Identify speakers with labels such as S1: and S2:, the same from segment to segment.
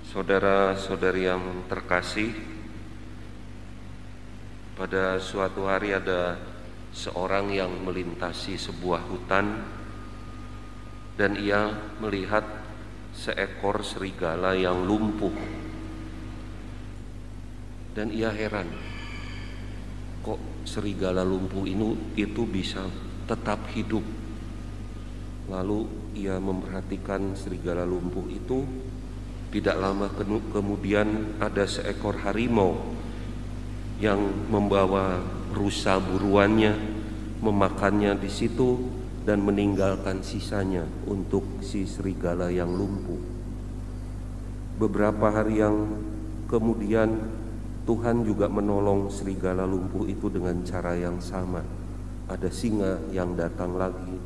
S1: Saudara-saudari yang terkasih, pada suatu hari ada seorang yang melintasi sebuah hutan dan ia melihat seekor serigala yang lumpuh. Dan ia heran, kok serigala lumpuh itu bisa tetap hidup. Lalu ia memperhatikan serigala lumpuh itu. Tidak lama kemudian ada seekor harimau yang membawa rusa buruannya, memakannya di situ dan meninggalkan sisanya untuk si serigala yang lumpuh. Beberapa hari yang kemudian Tuhan juga menolong serigala lumpuh itu dengan cara yang sama. Ada singa yang datang lagi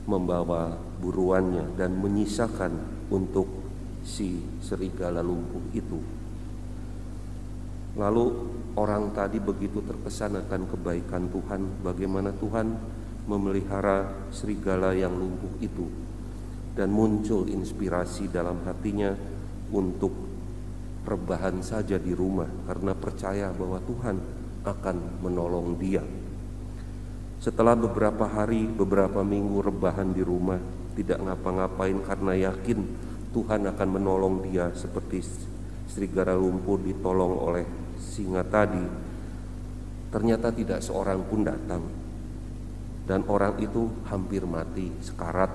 S1: membawa buruannya dan menyisakan untuk si serigala lumpuh itu. Lalu orang tadi begitu terkesan akan kebaikan Tuhan, bagaimana Tuhan memelihara serigala yang lumpuh itu, dan muncul inspirasi dalam hatinya untuk rebahan saja di rumah karena percaya bahwa Tuhan akan menolong dia. Setelah beberapa hari, beberapa minggu rebahan di rumah, tidak ngapa-ngapain karena yakin Tuhan akan menolong dia seperti serigala lumpuh ditolong oleh singa tadi. Ternyata tidak seorang pun datang, dan orang itu hampir mati sekarat.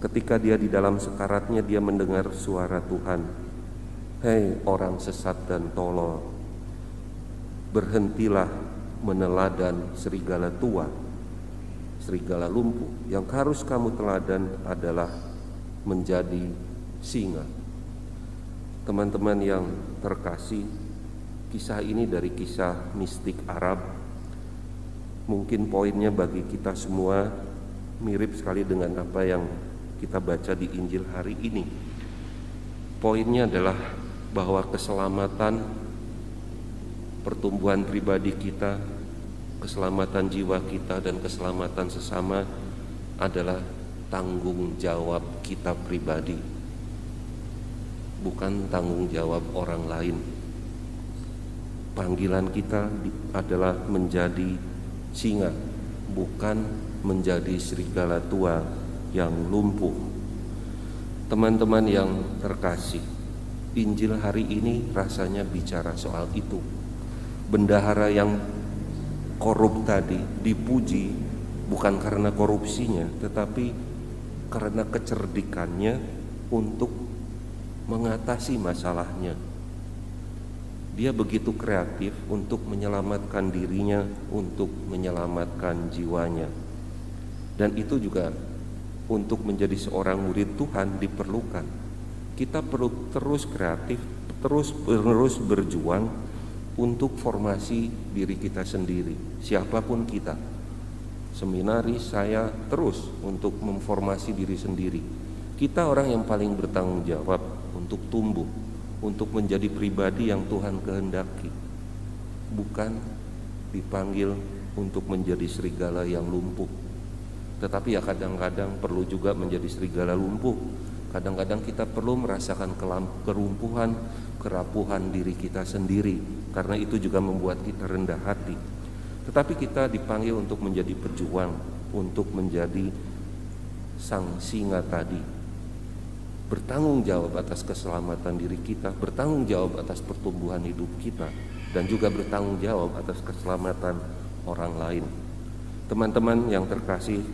S1: Ketika dia di dalam sekaratnya, dia mendengar suara Tuhan, "Hei orang sesat dan tolol, berhentilah meneladan serigala tua, serigala lumpuh. Yang harus kamu teladan adalah menjadi singa." Teman-teman yang terkasih, kisah ini dari kisah mistik Arab. Mungkin poinnya bagi kita semua mirip sekali dengan apa yang kita baca di Injil hari ini. Poinnya adalah bahwa keselamatan pertumbuhan pribadi kita, keselamatan jiwa kita, dan keselamatan sesama adalah tanggung jawab kita pribadi, bukan tanggung jawab orang lain. Panggilan kita adalah menjadi singa, bukan menjadi serigala tua yang lumpuh. Teman-teman yang terkasih, Injil hari ini rasanya bicara soal itu. Bendahara yang korup tadi dipuji bukan karena korupsinya, tetapi karena kecerdikannya untuk mengatasi masalahnya. Dia begitu kreatif untuk menyelamatkan dirinya, untuk menyelamatkan jiwanya. Dan itu juga untuk menjadi seorang murid Tuhan diperlukan. Kita perlu terus kreatif, terus berjuang untuk formasi diri kita sendiri, siapapun kita. Seminaris, saya terus untuk memformasi diri sendiri. Kita orang yang paling bertanggung jawab untuk tumbuh, untuk menjadi pribadi yang Tuhan kehendaki, bukan dipanggil untuk menjadi serigala yang lumpuh. Tetapi ya kadang-kadang perlu juga menjadi serigala lumpuh. Kadang-kadang kita perlu merasakan kerumpuhan, kerapuhan diri kita sendiri, karena itu juga membuat kita rendah hati. Tetapi kita dipanggil untuk menjadi pejuang, untuk menjadi sang singa tadi, bertanggung jawab atas keselamatan diri kita, bertanggung jawab atas pertumbuhan hidup kita, dan juga bertanggung jawab atas keselamatan orang lain. Teman-teman yang terkasih,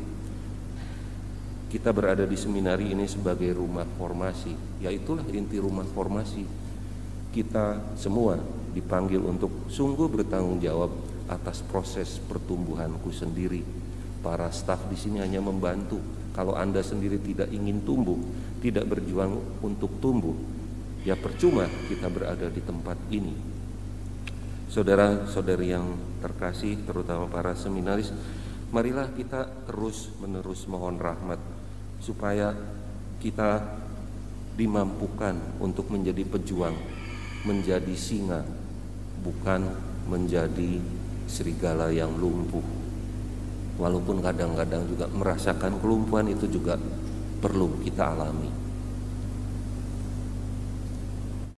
S1: kita berada di seminari ini sebagai rumah formasi. Ya, itulah inti rumah formasi. Kita semua dipanggil untuk sungguh bertanggung jawab atas proses pertumbuhanku sendiri. Para staf di sini hanya membantu. Kalau Anda sendiri tidak ingin tumbuh, tidak berjuang untuk tumbuh, ya percuma kita berada di tempat ini. Saudara-saudari yang terkasih, terutama para seminaris, marilah kita terus-menerus mohon rahmat supaya kita dimampukan untuk menjadi pejuang, menjadi singa, bukan menjadi serigala yang lumpuh. Walaupun kadang-kadang juga merasakan kelumpuhan, itu juga perlu kita alami.